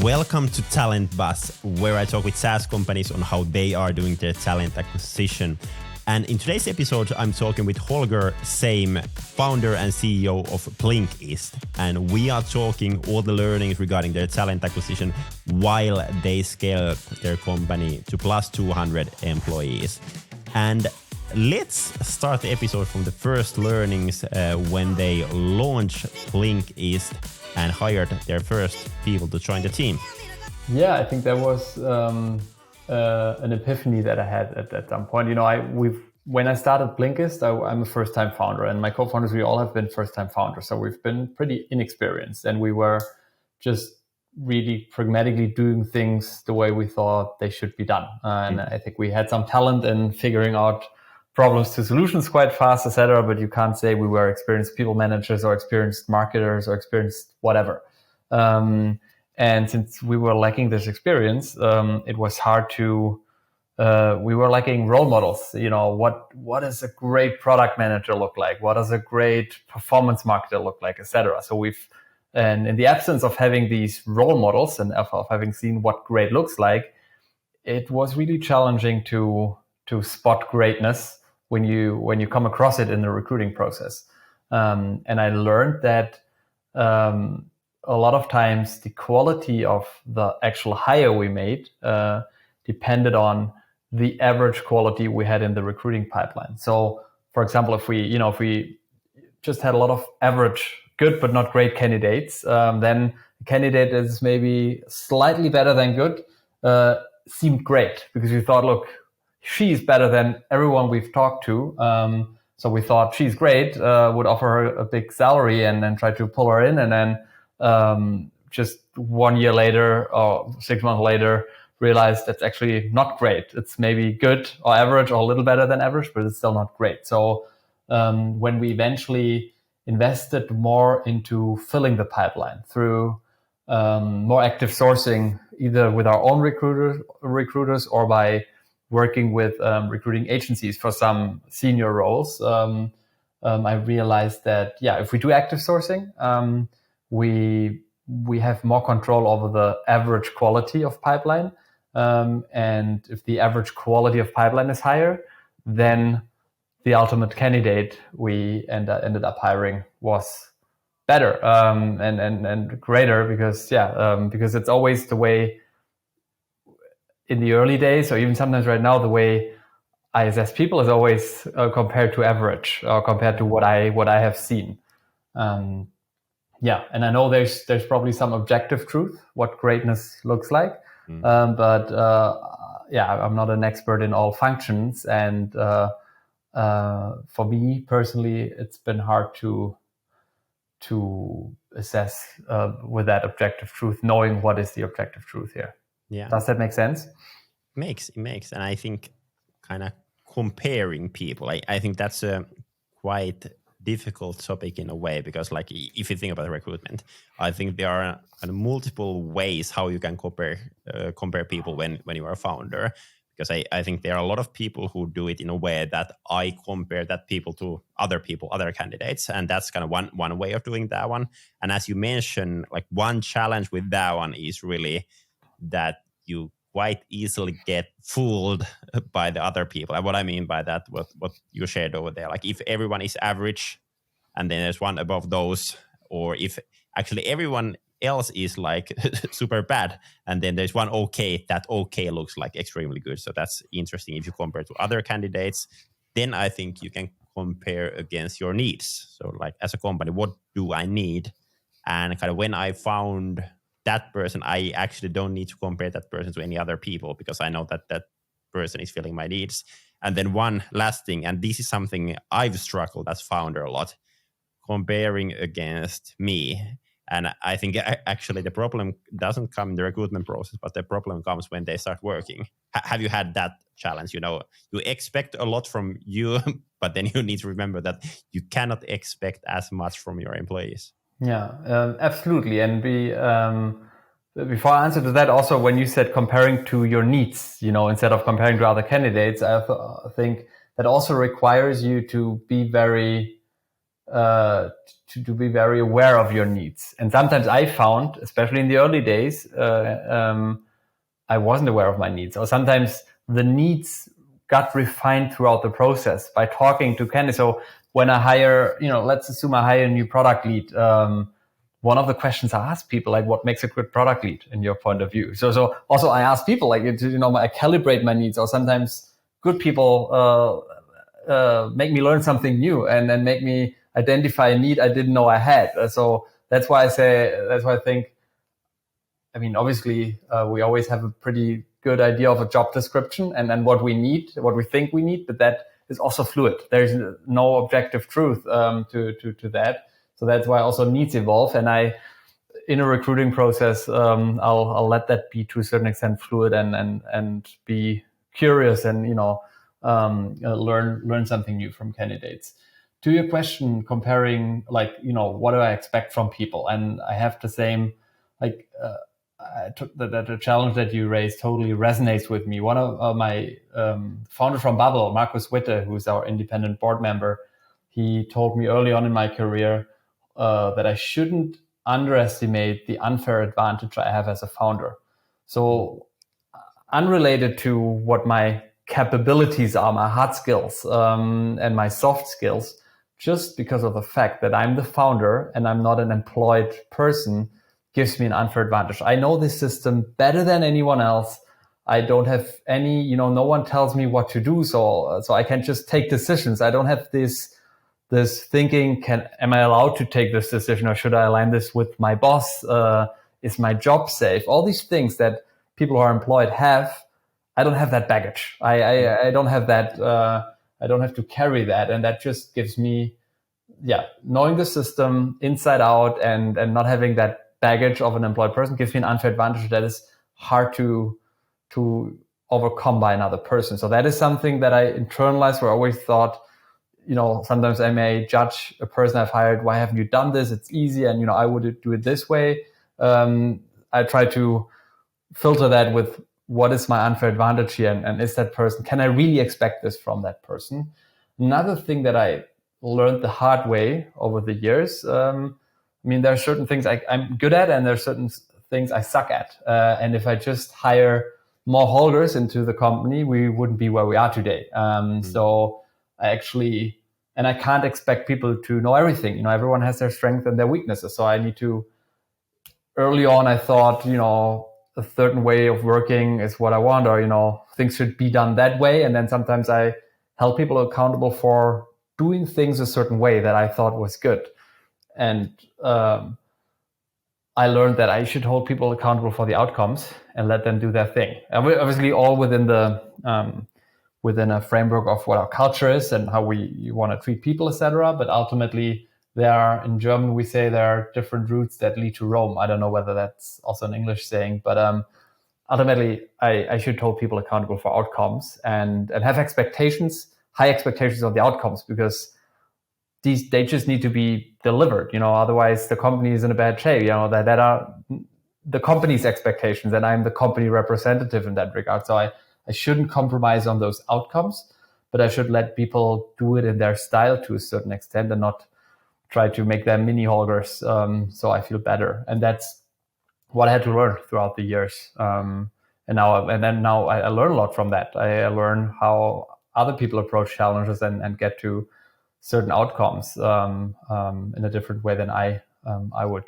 Welcome to Talent Bus, where I talk with SaaS companies on how they are doing their talent acquisition. And in today's episode, I'm talking with Holger Seim, founder and CEO of Blinkist. And we are talking all the learnings regarding their talent acquisition while they scale their company to plus 200 employees. And let's start the episode from the first learnings when they launched Blinkist and hired their first people to join the team. Yeah, I think that was an epiphany that I had at some point. You know, when I started Blinkist, I'm a first-time founder, and my co-founders, we all have been first-time founders. So we've been pretty inexperienced, and we were just really pragmatically doing things the way we thought they should be done. And I think we had some talent in figuring out problems to solutions quite fast, etc. But you can't say we were experienced people managers or experienced marketers or experienced whatever. And since we were lacking this experience, it was hard to. We were lacking role models. You know, what does a great product manager look like? What does a great performance marketer look like, etc. So and in the absence of having these role models and of having seen what great looks like, it was really challenging to spot greatness when you come across it in the recruiting process. And I learned that a lot of times the quality of the actual hire we made depended on the average quality we had in the recruiting pipeline. So, for example, if we just had a lot of average, good but not great candidates, then the candidate is maybe slightly better than good seemed great because we thought, look, she's better than everyone we've talked to. So we thought she's great, would offer her a big salary and then try to pull her in. And then just 1 year later or 6 months later, realized that's actually not great. It's maybe good or average or a little better than average, but it's still not great. So when we eventually invested more into filling the pipeline through more active sourcing, either with our own recruiters or by working with recruiting agencies for some senior roles, I realized that, if we do active sourcing, we have more control over the average quality of pipeline. And if the average quality of pipeline is higher, then the ultimate candidate we ended up hiring was better and greater because it's always the way. In the early days, or even sometimes right now, the way I assess people is always compared to average or compared to what I have seen. And I know there's probably some objective truth what greatness looks like, but I'm not an expert in all functions, and for me personally, it's been hard to assess with that objective truth, knowing what is the objective truth here. Yeah. Does that make sense? It makes. And I think kind of comparing people, I think that's a quite difficult topic in a way, because like if you think about recruitment, I think there are multiple ways how you can compare people when you are a founder. Because I think there are a lot of people who do it in a way that I compare that people to other people, other candidates. And that's kind of one way of doing that one. And as you mentioned, like one challenge with that one is really that you quite easily get fooled by the other people. And what I mean by that, what you shared over there, like if everyone is average and then there's one above those, or if actually everyone else is like super bad and then there's one okay, that okay looks like extremely good. So that's interesting. If you compare to other candidates, then I think you can compare against your needs. So like as a company, what do I need? And kind of when I found that person, I actually don't need to compare that person to any other people because I know that person is filling my needs. And then one last thing, and this is something I've struggled as founder a lot, comparing against me. And I think actually the problem doesn't come in the recruitment process, but the problem comes when they start working. Have you had that challenge? You know, you expect a lot from you, but then you need to remember that you cannot expect as much from your employees. Yeah, absolutely. And before I answer to that, also when you said comparing to your needs, you know, instead of comparing to other candidates, I think that also requires you to be very to be very aware of your needs. And sometimes I found, especially in the early days, I wasn't aware of my needs, or sometimes the needs got refined throughout the process by talking to candidates. So when I hire, let's assume I hire a new product lead. One of the questions I ask people, like, what makes a good product lead in your point of view? So also I ask people, like, I calibrate my needs, or sometimes good people make me learn something new and then make me identify a need I didn't know I had. So that's why I think, obviously we always have a pretty good idea of a job description and what we need, what we think we need, but that is also fluid. There's no objective truth to that. So that's why also needs evolve. And in a recruiting process, I'll let that be to a certain extent fluid and be curious and, learn something new from candidates. To your question, comparing, what do I expect from people? And I have the same, the challenge that you raised totally resonates with me. One of my founder from Bubble, Markus Witte, who's our independent board member, he told me early on in my career that I shouldn't underestimate the unfair advantage I have as a founder. So unrelated to what my capabilities are, my hard skills and my soft skills, just because of the fact that I'm the founder and I'm not an employed person, gives me an unfair advantage. I know this system better than anyone else. I don't have any, no one tells me what to do. So I can just take decisions. I don't have this thinking, am I allowed to take this decision, or should I align this with my boss? Is my job safe? All these things that people who are employed have, I don't have that baggage. I don't have that. I don't have to carry that. And that just gives me, knowing the system inside out and not having that baggage of an employed person gives me an unfair advantage that is hard to overcome by another person. So that is something that I internalized, where I always thought, sometimes I may judge a person I've hired. Why haven't you done this? It's easy. And, I would do it this way. I try to filter that with what is my unfair advantage here? And is that person, can I really expect this from that person? Another thing that I learned the hard way over the years, there are certain things I'm good at, and there are certain things I suck at. And if I just hire more holders into the company, we wouldn't be where we are today. So I can't expect people to know everything. Everyone has their strengths and their weaknesses. So I need to, early on, I thought, a certain way of working is what I want, or, things should be done that way. And then sometimes I held people accountable for doing things a certain way that I thought was good. And I learned that I should hold people accountable for the outcomes and let them do their thing. And we're obviously all within a framework of what our culture is and how we want to treat people, etc. But ultimately, in German, we say there are different routes that lead to Rome. I don't know whether that's also an English saying, but ultimately, I should hold people accountable for outcomes and have high expectations of the outcomes, because they just need to be delivered. Otherwise the company is in a bad shape. That are the company's expectations, and I'm the company representative in that regard. So I shouldn't compromise on those outcomes, but I should let people do it in their style to a certain extent and not try to make them mini Holgers. So I feel better. And that's what I had to learn throughout the years. And now I learn a lot from that. I learn how other people approach challenges and get to certain outcomes in a different way than I would.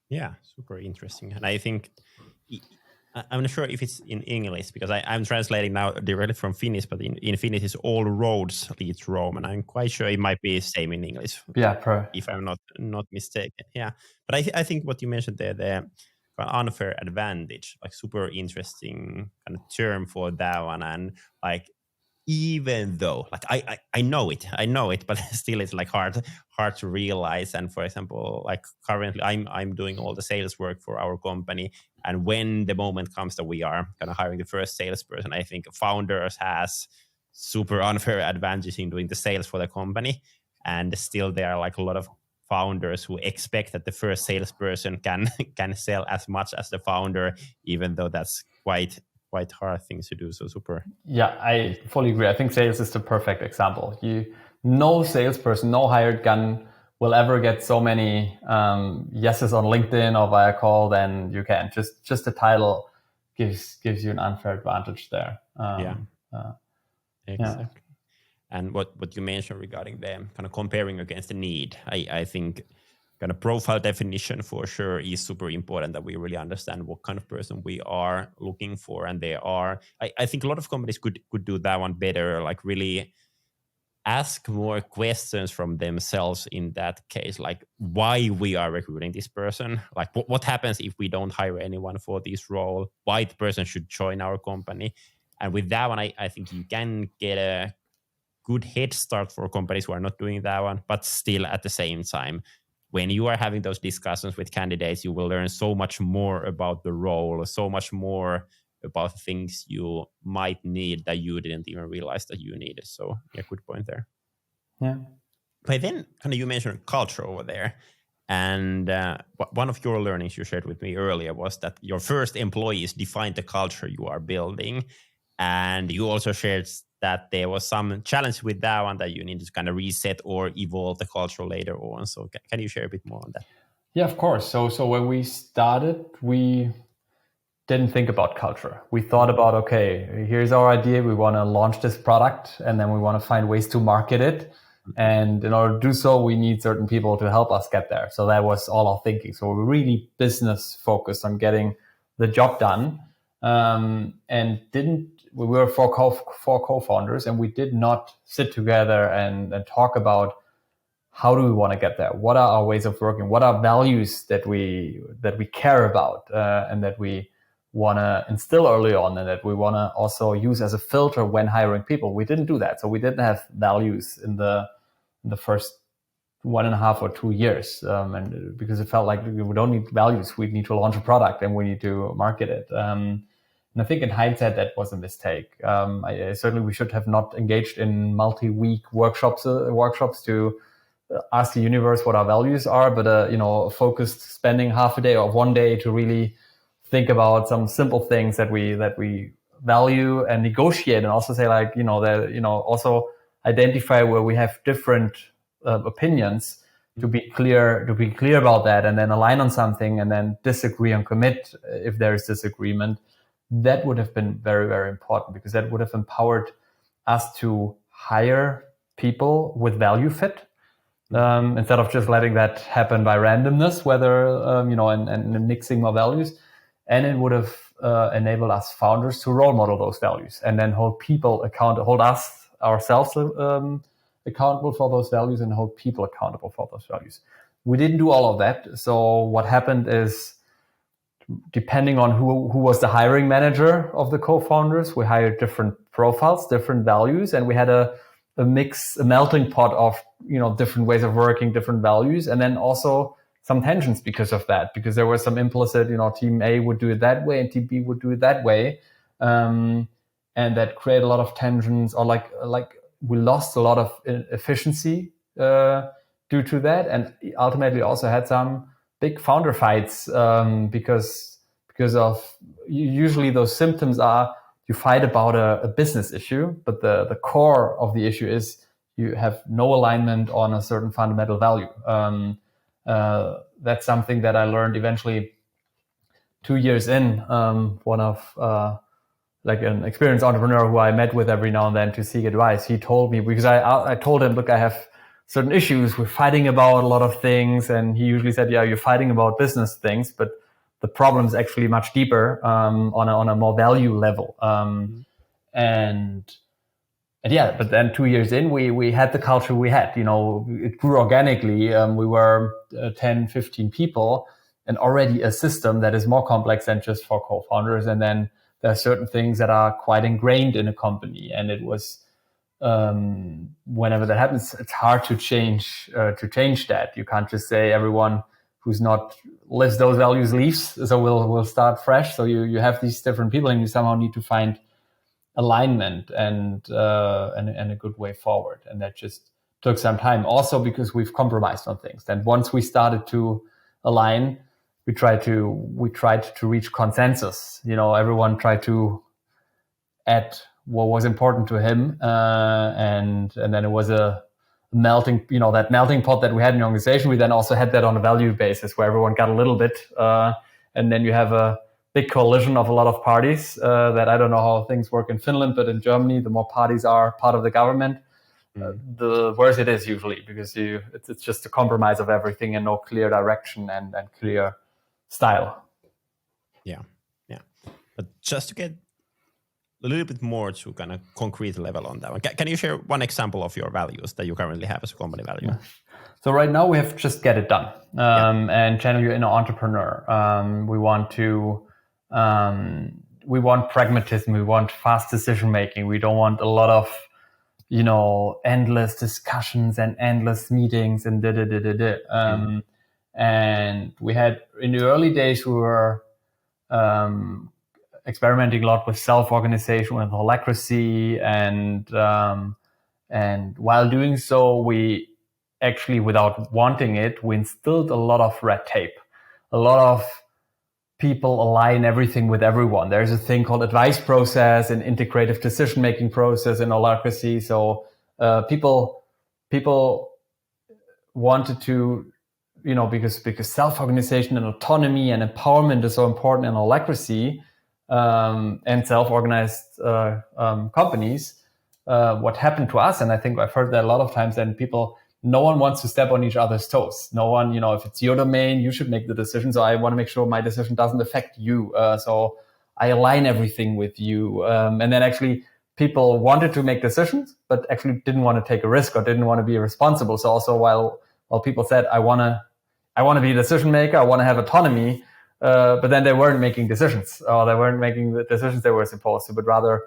Yeah, super interesting. And I think I'm not sure if it's in English, because I'm translating now directly from Finnish, but in Finnish it's all roads lead to Rome, and I'm quite sure it might be the same in English. If I'm not mistaken. Yeah, but I think what you mentioned there, the unfair advantage, like super interesting kind of term for that one, and like, even though like I know it, but still it's like hard to realize. And for example, like currently I'm doing all the sales work for our company, and when the moment comes that we are kind of hiring the first salesperson, I think founders has super unfair advantage in doing the sales for the company, and still there are like a lot of founders who expect that the first salesperson can sell as much as the founder, even though that's quite hard things to do. So super. Yeah, I fully agree. I think sales is the perfect example. no salesperson, no hired gun will ever get so many yeses on LinkedIn or via call than you can. Just the title gives you an unfair advantage there. Exactly. And what you mentioned regarding the kind of comparing against the need, I think kind of profile definition for sure is super important, that we really understand what kind of person we are looking for. And I think a lot of companies could do that one better, like really ask more questions from themselves in that case, like why we are recruiting this person, like what happens if we don't hire anyone for this role, why the person should join our company. And with that one, I think you can get a good head start for companies who are not doing that one. But still, at the same time, when you are having those discussions with candidates, you will learn so much more about the role, so much more about things you might need that you didn't even realize that you needed. So yeah, good point there. Yeah. But then kind of you mentioned culture over there. And one of your learnings you shared with me earlier was that your first employees defined the culture you are building. And you also shared that there was some challenge with that one, that you need to kind of reset or evolve the culture later on. So can you share a bit more on that? Yeah, of course. So when we started, we didn't think about culture. We thought about, okay, here's our idea. We want to launch this product, and then we want to find ways to market it. And in order to do so, we need certain people to help us get there. So that was all our thinking. So we're really business focused on getting the job done. And we were four co-founders, and we did not sit together and talk about how do we want to get there? What are our ways of working? What are values that we care about and that we want to instill early on, and that we want to also use as a filter when hiring people? We didn't do that. So we didn't have values in the first 1.5 or 2 years, and because it felt like we don't need values, we need to launch a product and we need to market it. And I think in hindsight, that was a mistake. Certainly we should have not engaged in multi-week workshops to ask the universe what our values are, but focused spending half a day or 1 day to really think about some simple things that we value and negotiate, and also say also identify where we have different opinions, to be clear about that, and then align on something, and then disagree and commit if there is disagreement. That would have been very, very important, because that would have empowered us to hire people with value fit, instead of just letting that happen by randomness, whether and mixing more values. And it would have enabled us founders to role model those values, and then hold us ourselves accountable for those values, and hold people accountable for those values. We didn't do all of that. So what happened is, depending on who was the hiring manager of the co-founders, we hired different profiles, different values, and we had a melting pot of different ways of working, different values, and then also some tensions because of that, because there was some implicit, team A would do it that way and team B would do it that way, and that created a lot of tensions, or like we lost a lot of efficiency due to that, and ultimately also had some big founder fights because of, usually those symptoms are, you fight about a business issue, but the core of the issue is you have no alignment on a certain fundamental value. That's something that I learned eventually 2 years in. One of an experienced entrepreneur who I met with every now and then to seek advice, he told me, because I told him, look, I have certain issues. We're fighting about a lot of things. And he usually said, yeah, you're fighting about business things, but the problem is actually much deeper, on a more value level. And yeah, but then 2 years in, we had the culture we had. It grew organically. We were 10, 15 people, and already a system that is more complex than just for co-founders. And then there are certain things that are quite ingrained in a company. And it was, whenever that happens, it's hard to change that. You can't just say everyone who's not lives those values leaves, so we'll start fresh. So you have these different people, and you somehow need to find alignment and a good way forward. And that just took some time, also because we've compromised on things. And once we started to align, we tried to reach consensus. Everyone tried to add what was important to him, and then it was a melting, that melting pot that we had in the organization. We then also had that on a value basis where everyone got a little bit, and then you have a big coalition of a lot of parties that I don't know how things work in Finland, but in Germany, the more parties are part of the government, the worse it is usually, because it's just a compromise of everything and no clear direction and clear style. Yeah. But just to get a little bit more to kind of concrete level on that one, can you share one example of your values that you currently have as a company value? Yeah. So right now we have just get it done, and channel your inner entrepreneur. We want pragmatism. We want fast decision making. We don't want a lot of endless discussions and endless meetings and and we had, in the early days, we were experimenting a lot with self-organization, with holacracy, and while doing so, we actually, without wanting it, we instilled a lot of red tape. A lot of people align everything with everyone. There's a thing called advice process and integrative decision-making process in holacracy. So people wanted to, because self-organization and autonomy and empowerment is so important in holacracy, and self-organized companies. What happened to us, and I think I've heard that a lot of times, and no one wants to step on each other's toes. No one, if it's your domain, you should make the decision. So I want to make sure my decision doesn't affect you. So I align everything with you. And then actually people wanted to make decisions, but actually didn't want to take a risk or didn't want to be responsible. So also while people said, I want to be a decision maker, I want to have autonomy, but then they weren't making decisions, or they weren't making the decisions they were supposed to, but rather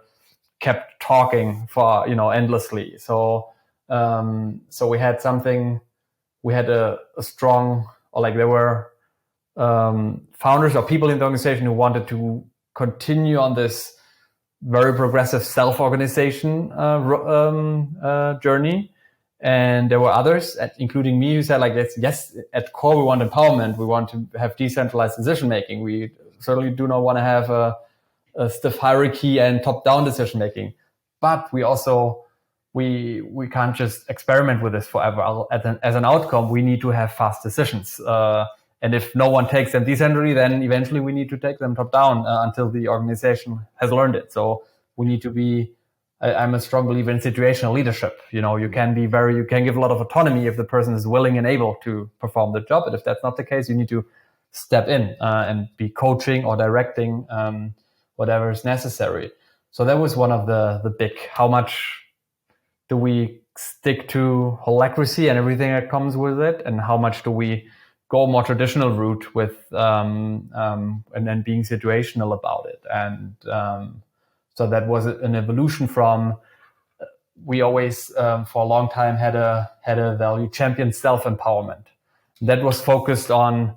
kept talking for, endlessly. So we had a strong, there were founders or people in the organization who wanted to continue on this very progressive self-organization journey. And there were others, including me, who said, yes, at core, we want empowerment. We want to have decentralized decision-making. We certainly do not want to have a stiff hierarchy and top-down decision-making. But we also, we can't just experiment with this forever. As an outcome, we need to have fast decisions. And if no one takes them decentrally, then eventually we need to take them top-down until the organization has learned it. So we need to be, I'm a strong believer in situational leadership. You can give a lot of autonomy if the person is willing and able to perform the job. But if that's not the case, you need to step in and be coaching or directing whatever is necessary. So that was one of the big, how much do we stick to holacracy and everything that comes with it? And how much do we go a more traditional route with, and then being situational about it? And so that was an evolution from, we always, for a long time, had a value, champion self-empowerment. That was focused on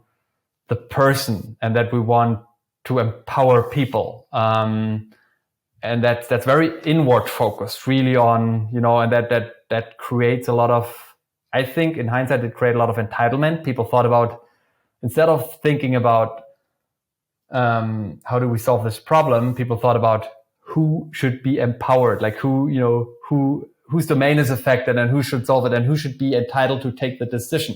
the person and that we want to empower people. And that's very inward focused, really on, and that creates a lot of, I think in hindsight, it created a lot of entitlement. People thought about, instead of thinking about how do we solve this problem, people thought about who should be empowered, like whose domain is affected and who should solve it and who should be entitled to take the decision.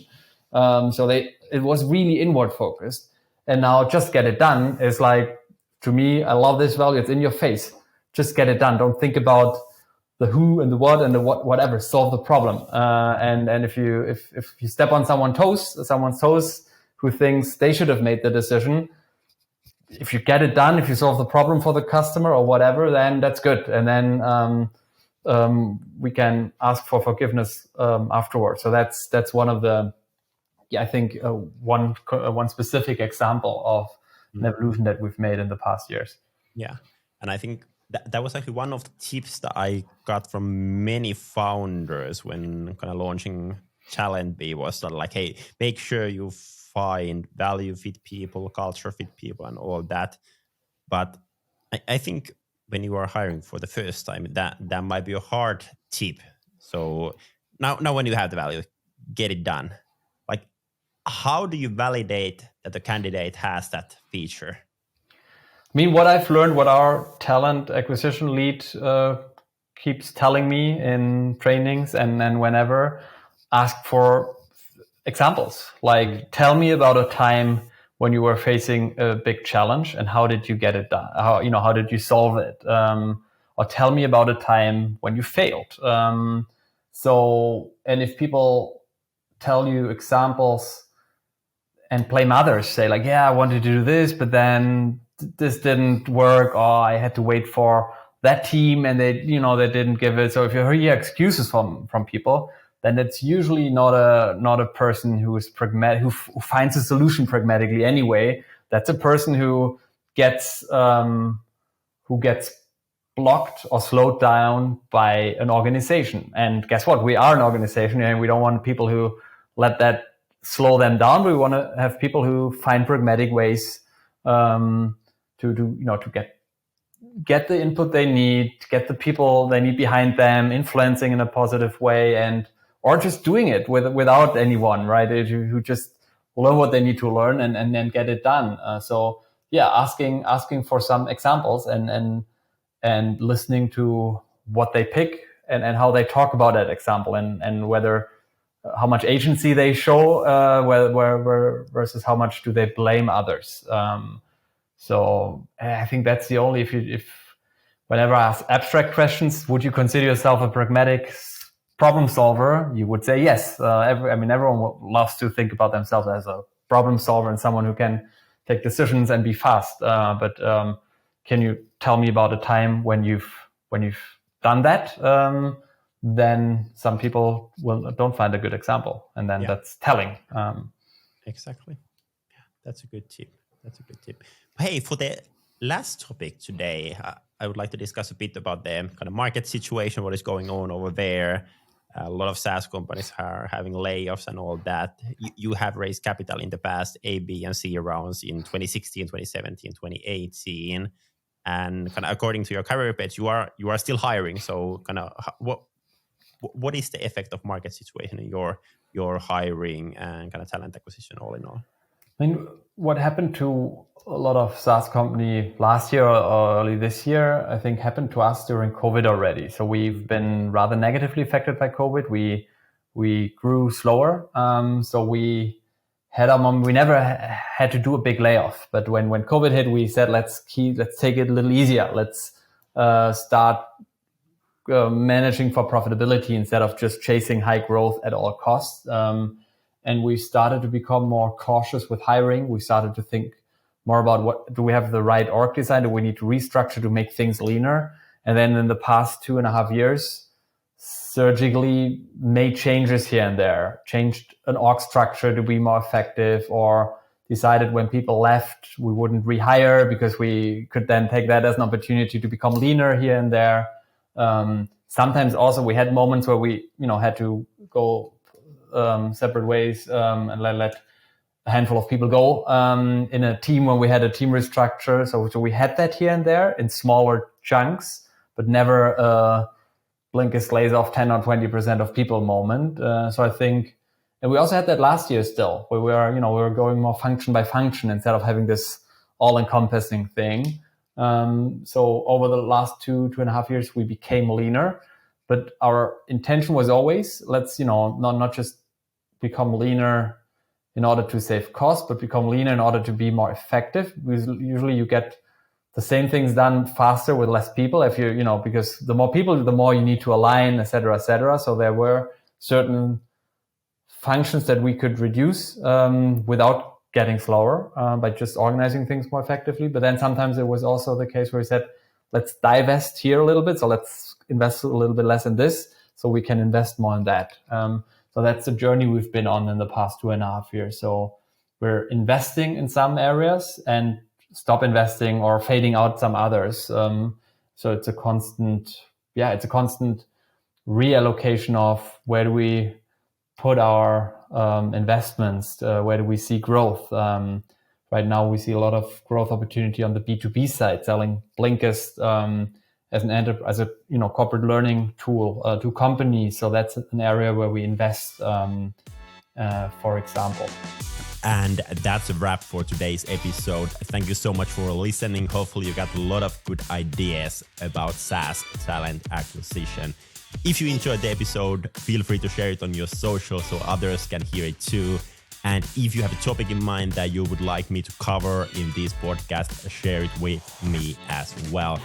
So it was really inward focused. And now just get it done is like, to me, I love this value. It's in your face. Just get it done. Don't think about the who and the what and the whatever. Solve the problem. And if you step on someone's toes who thinks they should have made the decision, if you get it done, if you solve the problem for the customer or whatever, then that's good. And then we can ask for forgiveness afterwards. So that's one of the, I think one specific example of an evolution that we've made in the past years. Yeah, and I think that was actually one of the tips that I got from many founders when kind of launching Challenge was that, like, hey, make sure you find value fit people, culture fit people, and all that. But I think when you are hiring for the first time, that might be a hard tip. So now when you have the value, get it done. Like, how do you validate that the candidate has that feature? I mean, what I've learned, what our talent acquisition lead keeps telling me in trainings and whenever, ask for examples. Like, tell me about a time when you were facing a big challenge and how did you get it done? How did you solve it? Or tell me about a time when you failed. And if people tell you examples and blame others, say like, yeah, I wanted to do this, but then this didn't work, or I had to wait for that team and they didn't give it. So if you hear excuses from people, then it's usually not a person who is pragmatic, who finds a solution pragmatically anyway. That's a person who gets blocked or slowed down by an organization. And guess what? We are an organization, and we don't want people who let that slow them down. We want to have people who find pragmatic ways to get the input they need, get the people they need behind them, influencing in a positive way, or just doing it without anyone, right? Who just learn what they need to learn and then get it done. Asking for some examples and listening to what they pick and how they talk about that example and whether how much agency they show, versus how much do they blame others. So I think that's the only, whenever I ask abstract questions, would you consider yourself a pragmatic problem solver? You would say yes. Everyone loves to think about themselves as a problem solver and someone who can take decisions and be fast. But can you tell me about a time when you've done that? Then some people don't find a good example, and then that's telling. Exactly. Yeah, that's a good tip. Hey, for the last topic today, I would like to discuss a bit about the kind of market situation, what is going on over there. A lot of SaaS companies are having layoffs and all that. You have raised capital in the past, A, B, and C rounds in 2016, 2017, 2018. And kind of according to your career page, you are still hiring. So kind of what is the effect of market situation in your hiring and kind of talent acquisition all in all? I mean, what happened to a lot of SaaS company last year or early this year, I think happened to us during COVID already. So we've been rather negatively affected by COVID. We grew slower. So we had our moment. We never had to do a big layoff. But when COVID hit, we said, let's take it a little easier. Let's start managing for profitability instead of just chasing high growth at all costs. And we started to become more cautious with hiring. We started to think more about do we have the right org design? Do we need to restructure to make things leaner? And then in the past 2.5 years, surgically made changes here and there, changed an org structure to be more effective, or decided when people left, we wouldn't rehire because we could then take that as an opportunity to become leaner here and there. Sometimes also we had moments where we, had to go separate ways and let a handful of people go in a team when we had a team restructure. So we had that here and there in smaller chunks, but never Blinkist lays off 10 or 20% of people moment. So I think, and we also had that last year still, where we were going more function by function instead of having this all-encompassing thing. So over the last 2.5 years, we became leaner. But our intention was always, let's, not just become leaner in order to save costs, but become leaner in order to be more effective. Usually you get the same things done faster with less people. If because the more people, the more you need to align, et cetera, et cetera. So there were certain functions that we could reduce without getting slower by just organizing things more effectively. But then sometimes it was also the case where we said, let's divest here a little bit. So let's invest a little bit less in this so we can invest more in that. So that's the journey we've been on in the past 2.5 years. So we're investing in some areas and stop investing or fading out some others. So it's a constant reallocation of where do we put our investments, where do we see growth. Right now, we see a lot of growth opportunity on the B2B side, selling Blinkist as a corporate learning tool to companies. So that's an area where we invest, for example. And that's a wrap for today's episode. Thank you so much for listening. Hopefully, you got a lot of good ideas about SaaS talent acquisition. If you enjoyed the episode, feel free to share it on your social so others can hear it too. And if you have a topic in mind that you would like me to cover in this podcast, share it with me as well.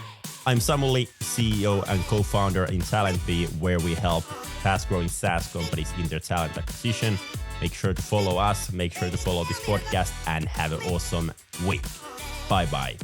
I'm Samuli, CEO and co-founder in TalentBee, where we help fast-growing SaaS companies in their talent acquisition. Make sure to follow us, make sure to follow this podcast, and have an awesome week. Bye-bye.